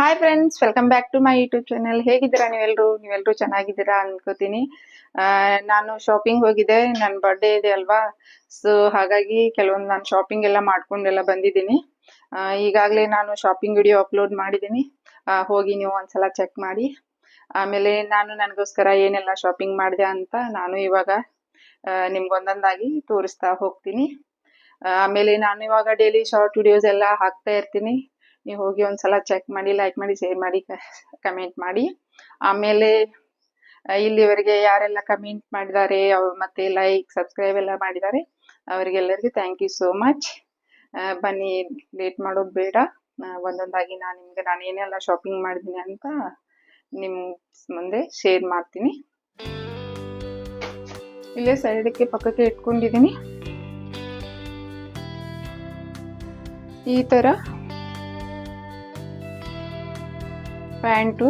Hi friends, welcome back to my YouTube channel. ಹೇಗಿದ್ದೀರಾ ನೀವೆಲ್ಲರೂ ಚೆನ್ನಾಗಿದ್ದೀರಾ ಅನ್ಕೋತೀನಿ. ನಾನು ಶಾಪಿಂಗ್ ಹೋಗಿದ್ದೆ, ನನ್ನ ಬರ್ಡೇ ಇದೆ ಅಲ್ವಾ. ಸೊ ಹಾಗಾಗಿ ಕೆಲವೊಂದು ನಾನು ಶಾಪಿಂಗ್ ಎಲ್ಲ ಮಾಡ್ಕೊಂಡೆಲ್ಲ ಬಂದಿದ್ದೀನಿ. ಈಗಾಗಲೇ ನಾನು ಶಾಪಿಂಗ್ ವಿಡಿಯೋ ಅಪ್ಲೋಡ್ ಮಾಡಿದ್ದೀನಿ, ಹೋಗಿ ನೀವು ಒಂದ್ಸಲ ಚೆಕ್ ಮಾಡಿ. ಆಮೇಲೆ ನಾನು ನನಗೋಸ್ಕರ ಏನೆಲ್ಲ ಶಾಪಿಂಗ್ ಮಾಡಿದೆ ಅಂತ ನಾನು ಇವಾಗ ನಿಮ್ಗೊಂದೊಂದಾಗಿ ತೋರಿಸ್ತಾ ಹೋಗ್ತೀನಿ. ಆಮೇಲೆ ನಾನು ಇವಾಗ ಡೈಲಿ ಶಾರ್ಟ್ ವಿಡಿಯೋಸ್ ಎಲ್ಲ ಹಾಕ್ತಾ ಇರ್ತೀನಿ. ನೀವು ಹೋಗಿ ಒಂದ್ಸಲ ಚೆಕ್ ಮಾಡಿ, ಲೈಕ್ ಮಾಡಿ, ಶೇರ್ ಮಾಡಿ, ಕಮೆಂಟ್ ಮಾಡಿ. ಆಮೇಲೆ ಇಲ್ಲಿವರೆಗೆ ಯಾರೆಲ್ಲ ಕಮೆಂಟ್ ಮಾಡಿದ್ದಾರೆ ಮತ್ತೆ ಲೈಕ್ ಸಬ್ಸ್ಕ್ರೈಬ್ ಎಲ್ಲ ಮಾಡಿದ್ದಾರೆ ಅವರಿಗೆಲ್ಲರಿಗೂ ಥ್ಯಾಂಕ್ ಯು ಸೋ ಮಚ್. ಬನ್ನಿ, ಲೇಟ್ ಮಾಡೋದು ಬೇಡ. ಒಂದೊಂದಾಗಿ ನಾನು ಏನೆಲ್ಲ ಶಾಪಿಂಗ್ ಮಾಡಿದ್ದೀನಿ ಅಂತ ನಿಮ್ ಮುಂದೆ ಶೇರ್ ಮಾಡ್ತೀನಿ. ಇಲ್ಲೇ ಸೈಡಕ್ಕೆ ಪಕ್ಕಕ್ಕೆ ಇಟ್ಕೊಂಡಿದ್ದೀನಿ. ಈ ತರ ಪ್ಯಾಂಟು,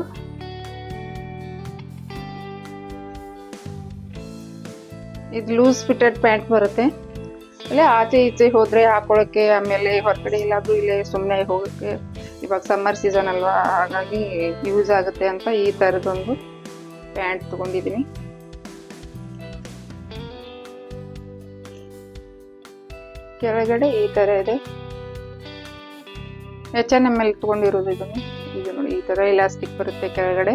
ಇದು ಲೂಸ್ ಫಿಟೆಡ್ ಪ್ಯಾಂಟ್ ಬರುತ್ತೆ. ಅಲ್ಲೇ ಆಚೆ ಈಚೆ ಹೋದ್ರೆ ಹಾಕೊಳ್ಳೋಕೆ, ಆಮೇಲೆ ಹೊರಗಡೆ ಎಲ್ಲಾದ್ರೂ ಇಲ್ಲೇ ಸುಮ್ಮನೆ ಹೋಗೋಕ್ಕೆ. ಇವಾಗ ಸಮ್ಮರ್ ಸೀಸನ್ ಅಲ್ವಾ, ಹಾಗಾಗಿ ಯೂಸ್ ಆಗುತ್ತೆ ಅಂತ ಈ ಥರದೊಂದು ಪ್ಯಾಂಟ್ ತಗೊಂಡಿದ್ದೀನಿ. ಕೆಳಗಡೆ ಈ ತರ ಇದೆ. H&M ಅಲ್ಲಿ ತಗೊಂಡಿರೋದು ಇದನ್ನು. ಇದು ನೋಡಿ, ಈ ತರ ಇಲಾಸ್ಟಿಕ್ ಬರುತ್ತೆ ಕೆಳಗಡೆ.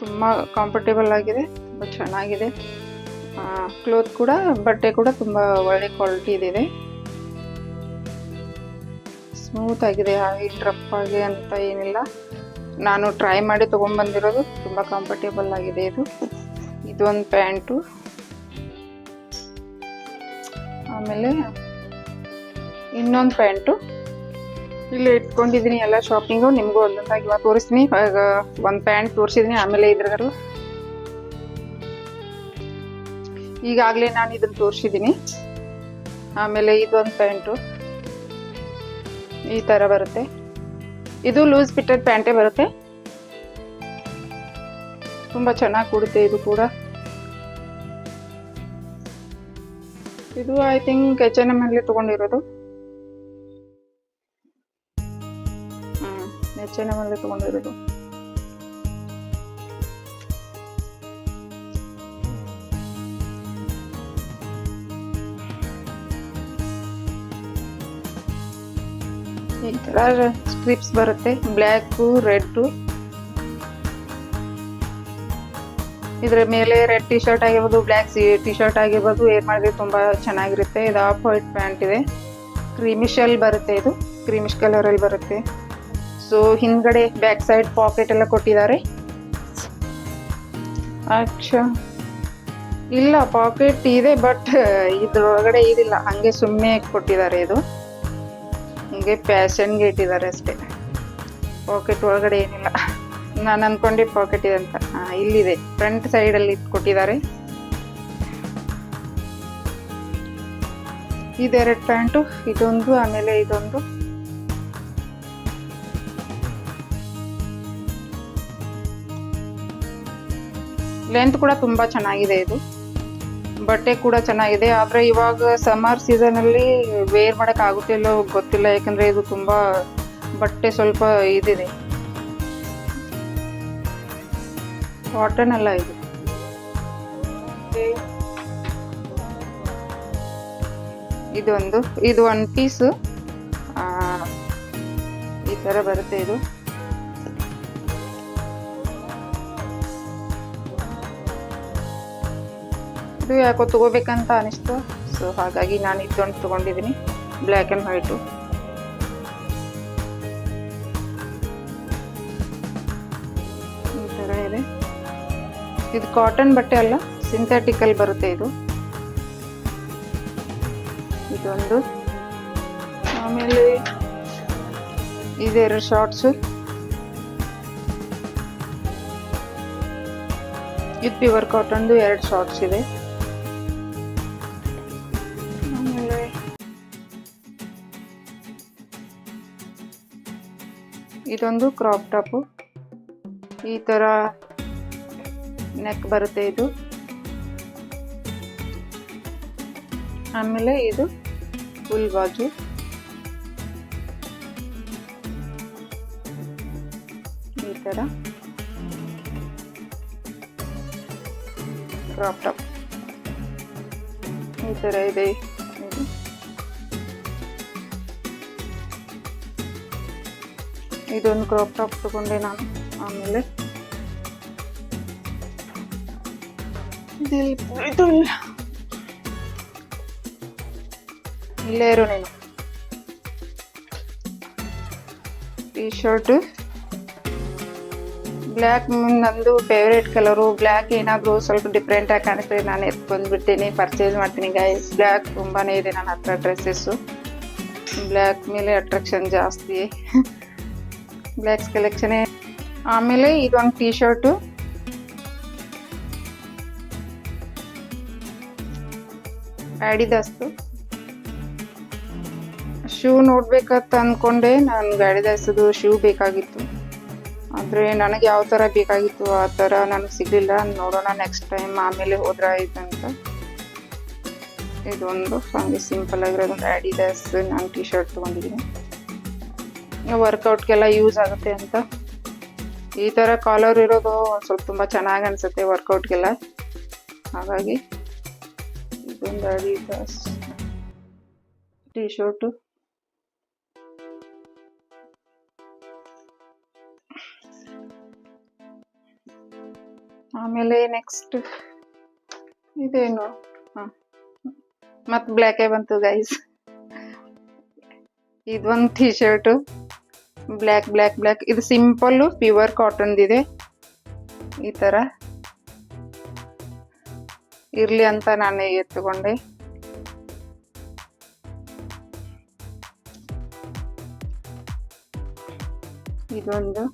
ತುಂಬಾ ಕಂಫರ್ಟೇಬಲ್ ಆಗಿದೆ, ತುಂಬಾ ಚೆನ್ನಾಗಿದೆ. ಕ್ಲೋತ್ ಕೂಡ, ಬಟ್ಟೆ ಕೂಡ ತುಂಬಾ ಒಳ್ಳೆ ಕ್ವಾಲಿಟಿ ಇದೆ. ಸ್ಮೂತ್ ಆಗಿದೆ, ಹಾಗೆ ರಫ್ ಆಗಿ ಅಂತ ಏನಿಲ್ಲ. ನಾನು ಟ್ರೈ ಮಾಡಿ ತಗೊಂಡ್ಬಂದಿರೋದು, ತುಂಬಾ ಕಂಫರ್ಟೇಬಲ್ ಆಗಿದೆ ಇದು. ಇದೊಂದು ಪ್ಯಾಂಟು. ಆಮೇಲೆ ಇನ್ನೊಂದು ಪ್ಯಾಂಟು ಇಲ್ಲಿ ಇಟ್ಕೊಂಡಿದ್ದೀನಿ. ಎಲ್ಲ ಶಾಪಿಂಗು ನಿಮಗೂ ಒಂದೊಂದಾಗಿ ಇವಾಗ ತೋರಿಸ್ತೀನಿ. ಒಂದು ಪ್ಯಾಂಟ್ ತೋರಿಸಿದ್ದೀನಿ, ಆಮೇಲೆ ಇದ್ರಾಗ ಈಗಾಗಲೇ ನಾನು ಇದನ್ನು ತೋರಿಸಿದ್ದೀನಿ. ಆಮೇಲೆ ಇದೊಂದು ಪ್ಯಾಂಟು ಈ ಥರ ಬರುತ್ತೆ. ಇದು ಲೂಸ್ ಫಿಟೆಡ್ ಪ್ಯಾಂಟೇ ಬರುತ್ತೆ, ತುಂಬ ಚೆನ್ನಾಗಿ ಕೂಡುತ್ತೆ ಇದು ಕೂಡ. ಇದು ಐ ಥಿಂಕ್ H&M ಅಲ್ಲಿ ತಗೊಂಡಿರೋದು. H&M ಅಲ್ಲಿ ತಗೊಂಡಿರೋದು. ಈ ತರ ಸ್ಟ್ರಿಪ್ಸ್ ಬರುತ್ತೆ, ಬ್ಲ್ಯಾಕ್, ರೆಡ್. ಇದ್ರ ಮೇಲೆ ರೆಡ್ ಟಿ ಶರ್ಟ್ ಆಗಿರ್ಬೋದು, ಬ್ಲ್ಯಾಕ್ ಟಿ ಶರ್ಟ್ ಆಗಿರ್ಬೋದು, ವೇರ್ ಮಾಡಿದ್ರೆ ತುಂಬಾ ಚೆನ್ನಾಗಿರುತ್ತೆ. ಇದು ಆಫ್ ವೈಟ್ ಪ್ಯಾಂಟ್ ಇದೆ, ಕ್ರೀಮಿಶ್ ಅಲ್ಲಿ ಬರುತ್ತೆ. ಇದು ಕ್ರೀಮಿಶ್ ಕಲರ್ ಅಲ್ಲಿ ಬರುತ್ತೆ. ಸೊ ಹಿಂದ್ಗಡೆ ಬ್ಯಾಕ್ ಸೈಡ್ ಪಾಕೆಟ್ ಎಲ್ಲ ಕೊಟ್ಟಿದ್ದಾರೆ. ಇಲ್ಲ, ಪಾಕೆಟ್ ಇದೆ, ಬಟ್ ಇದ್ರೊಳಗಡೆ ಇದಿಲ್ಲ, ಹಂಗೆ ಸುಮ್ಮನೆ ಕೊಟ್ಟಿದ್ದಾರೆ. ಇದು ಹಂಗೆ ಪ್ಯಾಷನ್ಗೆ ಇಟ್ಟಿದ್ದಾರೆ ಅಷ್ಟೇ, ಪಾಕೆಟ್ ಒಳಗಡೆ ಏನಿಲ್ಲ. ನಾನು ಅನ್ಕೊಂಡೆ ಪಾಕೆಟ್ ಇದೆ ಅಂತ. ಇಲ್ಲಿದೆ, ಫ್ರಂಟ್ ಸೈಡ್ ಅಲ್ಲಿ ಕೊಟ್ಟಿದ್ದಾರೆ. ಇದೆರಡು ಪ್ಯಾಂಟು, ಇದೊಂದು ಆಮೇಲೆ ಇದೊಂದು. ಲೆಂತ್ ಕೂಡ ತುಂಬಾ ಚೆನ್ನಾಗಿದೆ. ಇದು ಬಟ್ಟೆ ಕೂಡ ಚೆನ್ನಾಗಿದೆ. ಆದ್ರೆ ಇವಾಗ ಸಮ್ಮರ್ ಸೀಸನ್ ಅಲ್ಲಿ ವೇರ್ ಮಾಡಕ್ ಆಗುತ್ತಿಲ್ಲೋ ಗೊತ್ತಿಲ್ಲ, ಯಾಕಂದ್ರೆ ಇದು ತುಂಬಾ ಬಟ್ಟೆ ಸ್ವಲ್ಪ ಇದಿದೆ, ಕಾಟನ್ ಅಲ್ಲ ಇದು. ಇದು ಒನ್ ಪೀಸ್ ಈ ತರ ಬರುತ್ತೆ. ಇದು ಯಾಕೋ ತಗೋಬೇಕಂತ ಅನಿಸ್ತು. ಸೊ ಹಾಗಾಗಿ ನಾನು ಇದೊಂದು ತಗೊಂಡಿದ್ದೀನಿ, ಬ್ಲ್ಯಾಕ್ ಅಂಡ್ ವೈಟು. ಈ ತರ ಇದೆ. ಇದು ಕಾಟನ್ ಬಟ್ಟೆ ಅಲ್ಲ, ಸಿಂಥೆಟಿಕಲ್ ಬರುತ್ತೆ ಇದು. ಇದೊಂದು. ಆಮೇಲೆ ಇದೆರಡು ಶಾರ್ಟ್ಸು. ಇದು ಪ್ಯೂರ್ ಕಾಟನ್ದು ಎರಡು ಶಾರ್ಟ್ಸ್ ಇದೆ. ಆಮೇಲೆ ಇದೊಂದು ಕ್ರಾಪ್ ಟಾಪು, ಈ ತರ ನೆಕ್ ಬರುತ್ತೆ ಇದು. ಆಮೇಲೆ ಇದು ಫುಲ್ ಬಾಜು. ತರ ಕ್ರಾಪ್ ಟಾಪ್ ಈ ತರ ಇದೆ. ಇದೊಂದು ಕ್ರಾಪ್ ಟಾಪ್ ತಗೊಂಡೆ ನಾನು. ಆಮೇಲೆ ಇಲ್ಲೇ ಇರು ನೀನು. ಟೀ ಶರ್ಟ್ ಬ್ಲ್ಯಾಕ್ ನಂದು ಫೇವ್ರೇಟ್ ಕಲರು. ಬ್ಲ್ಯಾಕ್ ಏನಾದರೂ ಸ್ವಲ್ಪ ಡಿಫ್ರೆಂಟ್ ಆಗಿ ಕಾಣಿಸ್ತದೆ, ನಾನು ಎತ್ಕೊಂಡ್ಬಿಡ್ತೀನಿ, ಪರ್ಚೇಸ್ ಮಾಡ್ತೀನಿ ಗೈಸ್. ಬ್ಲ್ಯಾಕ್ ತುಂಬಾನೇ ಇದೆ ನನ್ನ ಹತ್ರ ಡ್ರೆಸ್ಸಸ್ಸು. ಬ್ಲ್ಯಾಕ್ ಮೇಲೆ ಅಟ್ರಾಕ್ಷನ್ ಜಾಸ್ತಿ, ಬ್ಲ್ಯಾಕ್ಸ್ ಕಲೆಕ್ಷನೇ. ಆಮೇಲೆ ಇದೊಂದು ಟೀ ಶರ್ಟು, ಅಡಿದಾಸ್ದು. ಶೂ ನೋಡ್ಬೇಕಂತ ಅಂದ್ಕೊಂಡೆ ನಾನು. ಅಡಿದಾಸ್ದು ಶೂ ಬೇಕಾಗಿತ್ತು, ಆದರೆ ನನಗೆ ಯಾವ ಥರ ಬೇಕಾಗಿತ್ತು ಆ ಥರ ನನಗೆ ಸಿಗಲಿಲ್ಲ. ನೋಡೋಣ ನೆಕ್ಸ್ಟ್ ಟೈಮ್ ಆಮೇಲೆ ಹೋದ್ರೆ ಆಯ್ತು ಅಂತ. ಇದೊಂದು ಹಂಗೆ ಸಿಂಪಲ್ ಆಗಿರೋದೊಂದು ಅಡಿದಾಸ್ ನಾನು ಟೀ ಶರ್ಟ್ ತೊಗೊಂಡಿದ್ದೀನಿ. ವರ್ಕೌಟ್ಗೆಲ್ಲ ಯೂಸ್ ಆಗುತ್ತೆ ಅಂತ. ಈ ಥರ ಕಾಲರ್ ಇರೋದು ಒಂದು ಸ್ವಲ್ಪ ತುಂಬ ಚೆನ್ನಾಗಿ ಅನಿಸುತ್ತೆ ವರ್ಕೌಟ್ಗೆಲ್ಲ. ಹಾಗಾಗಿ ಇದೊಂದು ಅಡಿದಾಸ್ ಟೀ ಶರ್ಟು. ಆಮೇಲೆ ನೆಕ್ಸ್ಟ್ ಇದೇನು, ಮತ್ತೆ ಬ್ಲ್ಯಾಕೇ ಬಂತು ಗೈಸ್. ಇದೊಂದು T shirt black black black. ಇದು ಸಿಂಪಲ್ಲು ಪ್ಯೂರ್ ಕಾಟನ್ದಿದೆ. ಈ ಥರ ಇರಲಿ ಅಂತ ನಾನು ಎತ್ತುಕೊಂಡೆ. ಇದೊಂದು,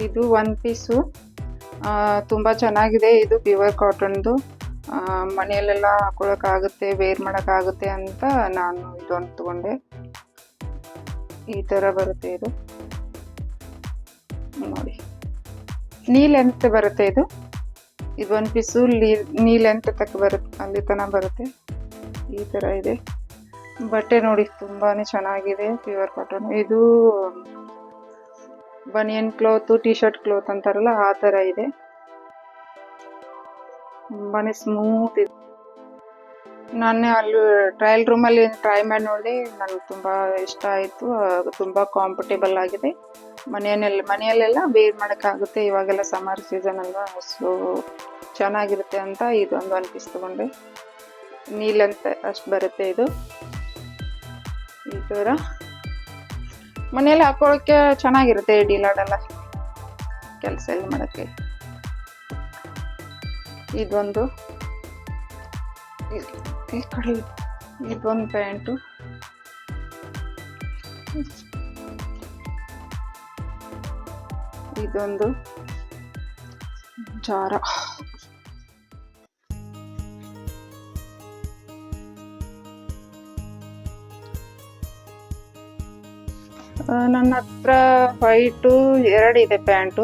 ಇದು ಒನ್ ಪೀಸು, ತುಂಬ ಚೆನ್ನಾಗಿದೆ. ಇದು ಪ್ಯೂರ್ ಕಾಟನ್ದು, ಮನೆಯಲ್ಲೆಲ್ಲ ಹಾಕೊಳ್ಳೋಕ್ಕಾಗುತ್ತೆ, ವೇರ್ ಮಾಡೋಕ್ಕಾಗುತ್ತೆ ಅಂತ ನಾನು ಇದೊಂದು ತಗೊಂಡೆ. ಈ ಥರ ಬರುತ್ತೆ ಇದು ನೋಡಿ. ನೀ ಲೆಂತ್ ಬರುತ್ತೆ ಇದು. ಇದು ಒನ್ ಪೀಸು ನೀ ಲೆಂತ್ ತಕ್ಕ ಬರುತ್ತೆ, ಅಲ್ಲಿ ತನಕ ಬರುತ್ತೆ. ಈ ಥರ ಇದೆ ಬಟ್ಟೆ ನೋಡಿ, ತುಂಬಾ ಚೆನ್ನಾಗಿದೆ, ಪ್ಯೂರ್ ಕಾಟನ್. ಇದು ಬನಿಯನ್ ಕ್ಲೋತು, ಟಿ ಶರ್ಟ್ ಕ್ಲೋತ್ ಅಂತಾರಲ್ಲ ಆ ಥರ ಇದೆ. ತುಂಬಾ ಸ್ಮೂತ್ ಇದೆ. ನಾನು ಅಲ್ಲಿ ಟ್ರಯಲ್ ರೂಮಲ್ಲಿ ಟ್ರೈ ಮಾಡಿ ನೋಡಿದೆ, ನನಗೆ ತುಂಬ ಇಷ್ಟ ಆಯಿತು. ತುಂಬ ಕಂಫರ್ಟೇಬಲ್ ಆಗಿದೆ. ಮನೆಯಲ್ಲೆಲ್ಲ ವೇರ್ ಮಾಡೋಕ್ಕಾಗುತ್ತೆ. ಇವಾಗೆಲ್ಲ ಸಮ್ಮರ್ ಸೀಸನ್ ಅಲ್ವಾ, ಸೊ ಚೆನ್ನಾಗಿರುತ್ತೆ ಅಂತ ಇದೊಂದು ಒನ್ ಪೀಸ್ ತೊಗೊಂಡೆ. ನೀಲಂತ ಅಷ್ಟು ಬರುತ್ತೆ ಇದು. ಈ ಥರ ಮನೆಯಲ್ಲಿ ಹಾಕೊಳ್ಳೋಕ್ಕೆ ಚೆನ್ನಾಗಿರುತ್ತೆ, ಡೀಲಾಡೆಲ್ಲ ಕೆಲಸ ಎಲ್ಲ ಮಾಡೋಕ್ಕೆ. ಇದೊಂದು ಈ ಕಡೆ ಇದೊಂದು ಪ್ಯಾಂಟು. ಇದೊಂದು ಜಾರ. ನನ್ನ ಹತ್ರ ವೈಟು ಎರಡಿದೆ ಪ್ಯಾಂಟು.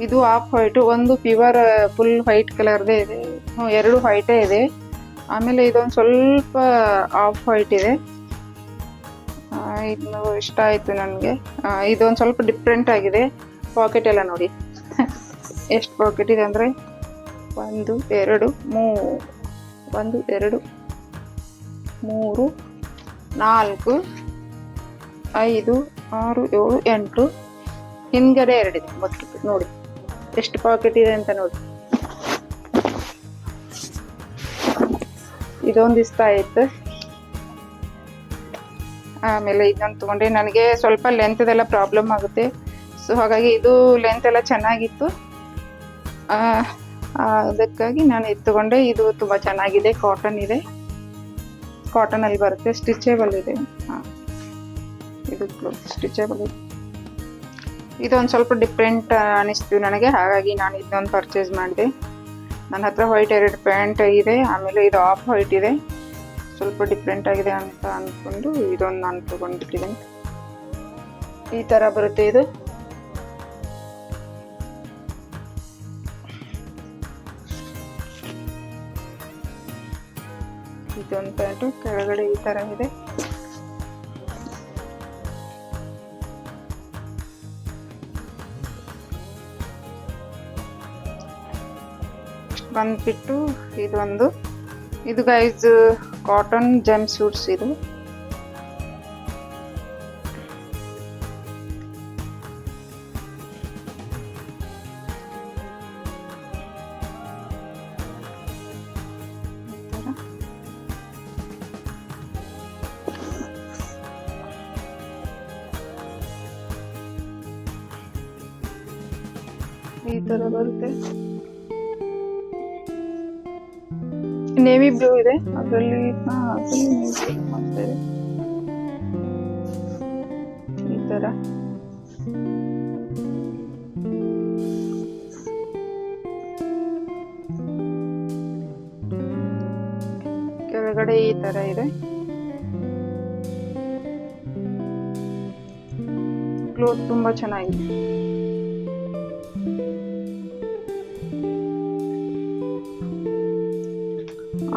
ಇದು ಹಾಫ್ ವೈಟು, ಒಂದು ಪ್ಯೂರ್ ಫುಲ್ ವೈಟ್ ಕಲರ್ದೇ ಇದೆ. ಎರಡು ವೈಟೇ ಇದೆ. ಆಮೇಲೆ ಇದೊಂದು ಸ್ವಲ್ಪ ಆಫ್ ವೈಟ್ ಇದೆ. ಇದು ಇಷ್ಟ ಆಯಿತು ನನಗೆ. ಇದೊಂದು ಸ್ವಲ್ಪ ಡಿಫ್ರೆಂಟ್ ಆಗಿದೆ. ಪಾಕೆಟ್ ಎಲ್ಲ ನೋಡಿ ಎಷ್ಟು ಪಾಕೆಟ್ ಇದೆ ಅಂದರೆ 1 2 3 1 2 3 4 5 6 7 8 ಹಿಂದ್ಗಡೆ 2 ಇದೆ. ಮೊದಲು ನೋಡಿ ಎಷ್ಟು ಪಾಕೆಟ್ ಇದೆ ಅಂತ ನೋಡಿ. ಇದೊಂದು ಇಷ್ಟ ಆಯ್ತು. ಆಮೇಲೆ ಇದೊಂದು ತಗೊಂಡೆ. ನನಗೆ ಸ್ವಲ್ಪ ಲೆಂತ್ದೆಲ್ಲ ಪ್ರಾಬ್ಲಮ್ ಆಗುತ್ತೆ, ಸೊ ಹಾಗಾಗಿ ಇದು ಲೆಂತ್ ಎಲ್ಲ ಚೆನ್ನಾಗಿತ್ತು, ಅದಕ್ಕಾಗಿ ನಾನು ಇದು ತಗೊಂಡೆ. ಇದು ತುಂಬ ಚೆನ್ನಾಗಿದೆ, ಕಾಟನ್ ಇದೆ, ಕಾಟನಲ್ಲಿ ಬರುತ್ತೆ, ಸ್ಟಿಚೇಬಲ್ ಇದೆ. ಇದು ಸ್ಟಿಚೇಬಲ್ ಇದೆ. ಇದೊಂದು ಸ್ವಲ್ಪ ಡಿಫ್ರೆಂಟ್ ಅನಿಸ್ತು ನನಗೆ, ಹಾಗಾಗಿ ನಾನು ಇದೊಂದು ಪರ್ಚೇಸ್ ಮಾಡಿದೆ. ನನ್ನ ಹತ್ರ ವೈಟ್ 2 ಪ್ಯಾಂಟ್ ಇದೆ, ಆಮೇಲೆ ಇದು ಆಫ್ ವೈಟ್ ಇದೆ. ಸ್ವಲ್ಪ ಡಿಫ್ರೆಂಟ್ ಆಗಿದೆ ಅಂತ ಅಂದ್ಕೊಂಡು ಇದೊಂದು ನಾನು ತೊಗೊಂಡ್ಬಿಟ್ಟಿದ್ದೀನಿ. ಈ ಥರ ಬರುತ್ತೆ ಇದು. ಇದೊಂದು ಪ್ಯಾಂಟು ಕೆಳಗಡೆ ಈ ಥರ ಇದೆ. ನೆಕ್ಸ್ಟ್ ಬಂದ್ಬಿಟ್ಟು ಇದು ಗೈಸ್ ಕಾಟನ್ ಜಂಪ್ ಸೂಟ್ಸ್ ಇದು. ಈ ತರ ಬರುತ್ತೆ. ನೇವಿ ಬ್ಲೂ ಇದೆ ಅದರಲ್ಲಿ. ಈ ತರ ಕೆಳಗಡೆ ಈ ತರ ಇದೆ. ಕ್ಲೋತ್ ತುಂಬಾ ಚೆನ್ನಾಗಿದೆ.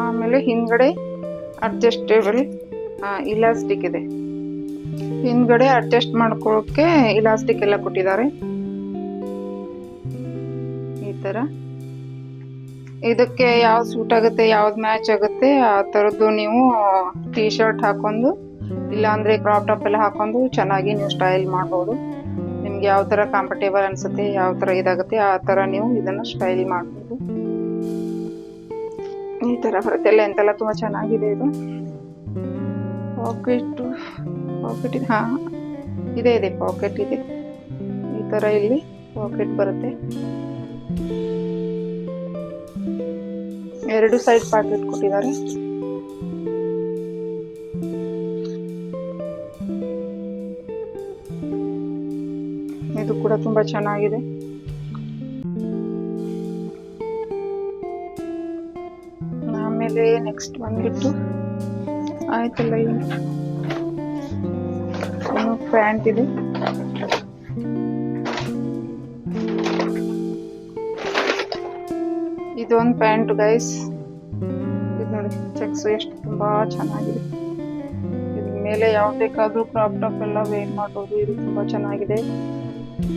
ಆಮೇಲೆ ಹಿಂದ್ಗಡೆ ಅಡ್ಜಸ್ಟೇಬಲ್ ಇಲಾಸ್ಟಿಕ್ ಇದೆ. ಹಿಂದ್ಗಡೆ ಅಡ್ಜಸ್ಟ್ ಮಾಡ್ಕೊಳ್ಳೋಕೆ ಇಲಾಸ್ಟಿಕ್ ಎಲ್ಲ ಕೊಟ್ಟಿದ್ದಾರೆ. ಈ ತರ ಇದಕ್ಕೆ ಯಾವ್ದು ಸೂಟ್ ಆಗುತ್ತೆ, ಯಾವ್ದು ಮ್ಯಾಚ್ ಆಗುತ್ತೆ ಆ ತರದ್ದು ನೀವು ಟೀ ಶರ್ಟ್ ಹಾಕೊಂಡು ಇಲ್ಲಾಂದ್ರೆ ಕ್ರಾಪ್ ಟಾಪ್ ಎಲ್ಲ ಹಾಕೊಂಡು ಚೆನ್ನಾಗಿ ನೀವು ಸ್ಟೈಲ್ ಮಾಡ್ಬೋದು. ನಿಮ್ಗೆ ಯಾವ ತರ ಕಂಫರ್ಟೇಬಲ್ ಅನ್ಸುತ್ತೆ, ಯಾವ ತರ ಇದಾಗುತ್ತೆ ಆ ತರ ನೀವು ಇದನ್ನ ಸ್ಟೈಲ್ ಮಾಡ್ಬೋದು. ಈ ತರ ಬರುತ್ತೆ. ಲೆಂತ್ ಎಲ್ಲ ತುಂಬಾ ಚೆನ್ನಾಗಿದೆ. ಇದು ಪಾಕೆಟ್ ಇದೆ. ಇದೆ ಪಾಕೆಟ್ ಇದೆ. ಈ ತರ ಇಲ್ಲಿ ಪಾಕೆಟ್ ಬರುತ್ತೆ. 2 ಸೈಡ್ ಪಾಕೆಟ್ ಕೊಟ್ಟಿದ್ದಾರೆ. ಇದು ಕೂಡ ತುಂಬಾ ಚೆನ್ನಾಗಿದೆ. ಆಮೇಲೆ ನೆಕ್ಸ್ಟ್ ಬಂದ್ಬಿಟ್ಟು ಆಯ್ತಲ್ಲ, ಪ್ಯಾಂಟ್ ಇದೆ. ಇದೊಂದು ಪ್ಯಾಂಟ್ ಗೈಸ್. ಇದು ನೋಡಿ ಚೆಕ್ಸ್ ಎಷ್ಟು ತುಂಬಾ ಚೆನ್ನಾಗಿದೆ. ಇದ್ರ ಮೇಲೆ ಯಾವ ಬೇಕಾದ್ರೂ ಕ್ರಾಪ್ ಟಾಪ್ ಎಲ್ಲ ವೇರ್ ಮಾಡೋದು. ಇದು ತುಂಬಾ ಚೆನ್ನಾಗಿದೆ.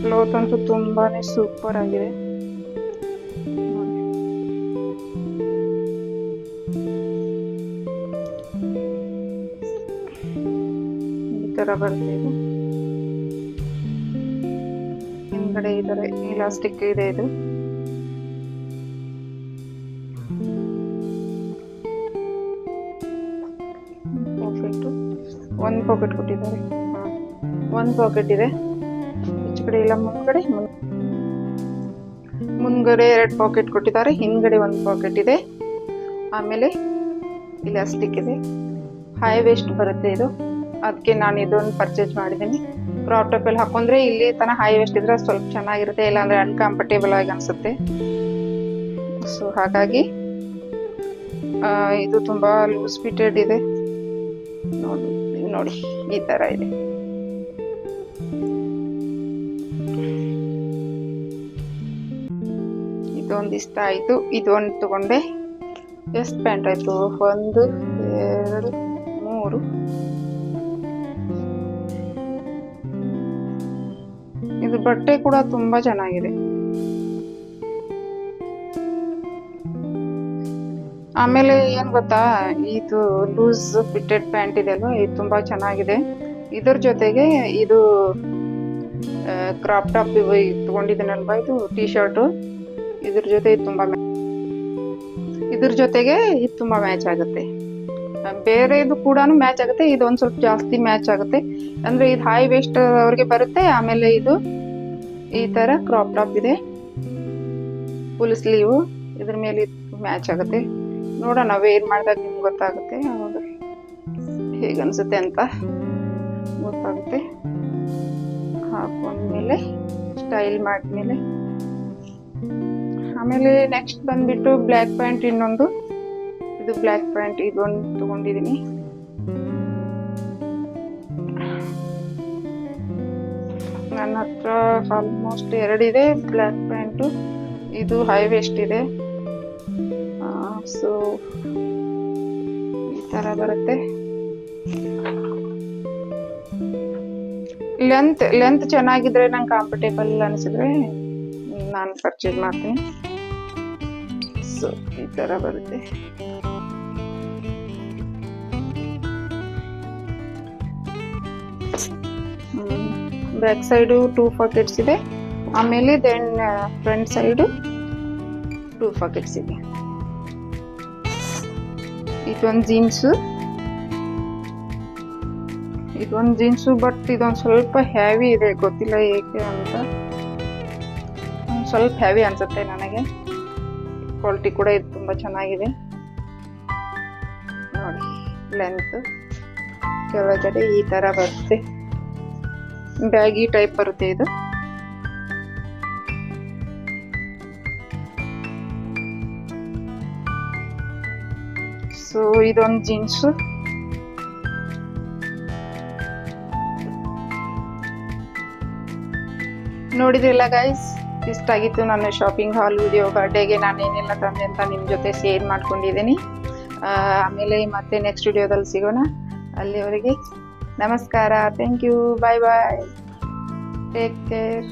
ಕ್ಲೋತ್ ಅಂತೂ ತುಂಬಾನೇ ಸೂಪರ್ ಆಗಿದೆ. ಬರುತ್ತೆ. ಇದು ಹಿಂದ್ಗಡೆ ಈ ತರ ಇಲಾಸ್ಟಿಕ್ ಇದೆ. ಇದು ಪಾಕೆಟ್, ಒಂದು ಪಾಕೆಟ್ ಕೊಟ್ಟಿದ್ದಾರೆ. ಒಂದು ಪಾಕೆಟ್ ಇದೆ. ಈಚೆ ಕಡೆ ಇಲ್ಲ, ಮುಂದ್ಗಡೆ 2 ಪಾಕೆಟ್ ಕೊಟ್ಟಿದ್ದಾರೆ. ಹಿಂದ್ಗಡೆ 1 ಪಾಕೆಟ್ ಇದೆ. ಆಮೇಲೆ ಇಲಾಸ್ಟಿಕ್ ಇದೆ. ಹೈ ವೇಸ್ಟ್ ಬರುತ್ತೆ ಇದು. ಅದಕ್ಕೆ ನಾನು ಇದೊಂದು ಪರ್ಚೇಸ್ ಮಾಡಿದ್ದೀನಿ. ಕ್ರಾಪ್ ಟಾಪ್ ಅಲ್ಲಿ ಹಾಕೊಂಡ್ರೆ ಇಲ್ಲಿ ತನಕ ಹೈ ವೇಸ್ಟ್ ಇದ್ರೆ ಸ್ವಲ್ಪ ಚೆನ್ನಾಗಿರುತ್ತೆ, ಇಲ್ಲಾಂದ್ರೆ ಅನ್ಕಂಫರ್ಟೇಬಲ್ ಆಗಿ ಅನ್ಸುತ್ತೆ. ಸೊ ಹಾಗಾಗಿ ಇದು ತುಂಬಾ ಲೂಸ್ ಫಿಟೆಡ್ ಇದೆ. ನೋಡಿ ಈ ತರ ಇದೆ. ಇದೊಂದು ಇಷ್ಟ ಆಯ್ತು. ಇದೊಂದು ತಗೊಂಡೆ. ಎಷ್ಟು ಪ್ಯಾಂಟ್ ಆಯ್ತು? 1 2 3. ಇದು ಬಟ್ಟೆ ಕೂಡ ತುಂಬಾ ಚೆನ್ನಾಗಿದೆ. ಆಮೇಲೆ ಏನ್ ಗೊತ್ತಾ, ಇದು ಲೂಸ್ ಫಿಟೆಡ್ ಪ್ಯಾಂಟ್ ಇದೆ ಅಲ್ವಾ, ಇದು ತುಂಬಾ ಚೆನ್ನಾಗಿದೆ. ಇದ್ರ ಜೊತೆಗೆ ಇದು ಕ್ರಾಪ್ ಟಾಪ್ ತಗೊಂಡಿದ್ದೀನಲ್ವಾ, ಇದು ಟೀ ಶರ್ಟ್. ಇದ್ರ ಜೊತೆ ಇದ್ರ ಜೊತೆಗೆ ಇದು ತುಂಬಾ ಮ್ಯಾಚ್ ಆಗುತ್ತೆ. ಬೇರೆದು ಕೂಡ ಮ್ಯಾಚ್ ಆಗುತ್ತೆ. ಇದು ಒಂದ್ ಸ್ವಲ್ಪ ಜಾಸ್ತಿ ಮ್ಯಾಚ್ ಆಗುತ್ತೆ. ಅಂದ್ರೆ ಇದು ಹೈ ವೇಸ್ಟ್ ಅವ್ರಿಗೆ ಬರುತ್ತೆ. ಆಮೇಲೆ ಇದು ಈ ತರ ಕ್ರಾಪ್ ಟಾಪ್ ಇದೆ, ಫುಲ್ ಸ್ಲೀವ್. ಇದ್ರ ಮೇಲೆ ಮ್ಯಾಚ್ ಆಗುತ್ತೆ. ನೋಡೋಣ ವೇರ್ ಮಾಡಿದಾಗ ನಿಮ್ಗೆ ಗೊತ್ತಾಗುತ್ತೆ, ಅವಾಗ ಹೇಗನ್ಸುತ್ತೆ ಅಂತ ಗೊತ್ತಾಗುತ್ತೆ. ಹಾಕೊಂಡ್ಮೇಲೆ ಸ್ಟೈಲ್ ಮಾಡಿದ್ಮೇಲೆ ಆಮೇಲೆ ನೆಕ್ಸ್ಟ್ ಬಂದ್ಬಿಟ್ಟು ಬ್ಲ್ಯಾಕ್ ಪ್ಯಾಂಟ್. ಇನ್ನೊಂದು ಇದು ಬ್ಲ್ಯಾಕ್ ಪ್ಯಾಂಟ್, ಇದೊಂದು ತಗೊಂಡಿದ್ದೀನಿ. ನನ್ನ ಹತ್ರ ಆಲ್ಮೋಸ್ಟ್ 2 ಇದೆ ಬ್ಲ್ಯಾಕ್ ಪ್ಯಾಂಟು. ಇದು ಹೈ ವೇಸ್ಟ್ ಇದೆ. ಸೊ ಈ ತರ ಬರುತ್ತೆ. ಲೆಂತ್ ಚೆನ್ನಾಗಿದ್ರೆ ನಂಗೆ ಕಂಫರ್ಟೇಬಲ್ ಅನಿಸಿದ್ರೆ ನಾನು ಪರ್ಚೇಸ್ ಮಾಡ್ತೀನಿ. ಸೊ ಈ ತರ ಬರುತ್ತೆ. ಬ್ಯಾಕ್ ಸೈಡು 2 ಪಾಕೆಟ್ಸ್ ಇದೆ, ಆಮೇಲೆ ದೆನ್ ಫ್ರಂಟ್ ಸೈಡು 2 ಪಾಕೆಟ್ಸ್ ಇದೆ. ಇದೊಂದು ಜೀನ್ಸು ಬಟ್ ಇದೊಂದು ಸ್ವಲ್ಪ ಹೆವಿ ಇದೆ, ಗೊತ್ತಿಲ್ಲ ಏಕೆ ಅಂತ. ಸ್ವಲ್ಪ ಹೆವಿ ಅನ್ಸುತ್ತೆ ನನಗೆ. ಕ್ವಾಲಿಟಿ ಕೂಡ ಇದು ತುಂಬಾ ಚೆನ್ನಾಗಿದೆ ನೋಡಿ. ಲೆಂತ್ ಕೆಳಗಡೆ ಈ ತರ ಬರುತ್ತೆ, ಬ್ಯಾಗಿ ಟೈಪ್ ಬರುತ್ತೆ ಇದು. ಸೊ ಇದೊಂದು ಜೀನ್ಸ್. ನೋಡಿದ್ರಲ್ಲ ಗೈಸ್, ಇಷ್ಟ ಆಗಿತ್ತು ನನ್ನ ಶಾಪಿಂಗ್ ಹಾಲ್ ವಿಡಿಯೋ. ಬರ್ಡೇಗೆ ನಾನು ಏನೆಲ್ಲ ತಂದೆ ಅಂತ ನಿಮ್ಮ ಜೊತೆ ಶೇರ್ ಮಾಡ್ಕೊಂಡಿದ್ದೀನಿ. ಆಮೇಲೆ ಮತ್ತೆ ನೆಕ್ಸ್ಟ್ ವಿಡಿಯೋದಲ್ಲಿ ಸಿಗೋಣ. ಅಲ್ಲಿವರೆಗೆ ನಮಸ್ಕಾರ, thank you, bye bye, take care.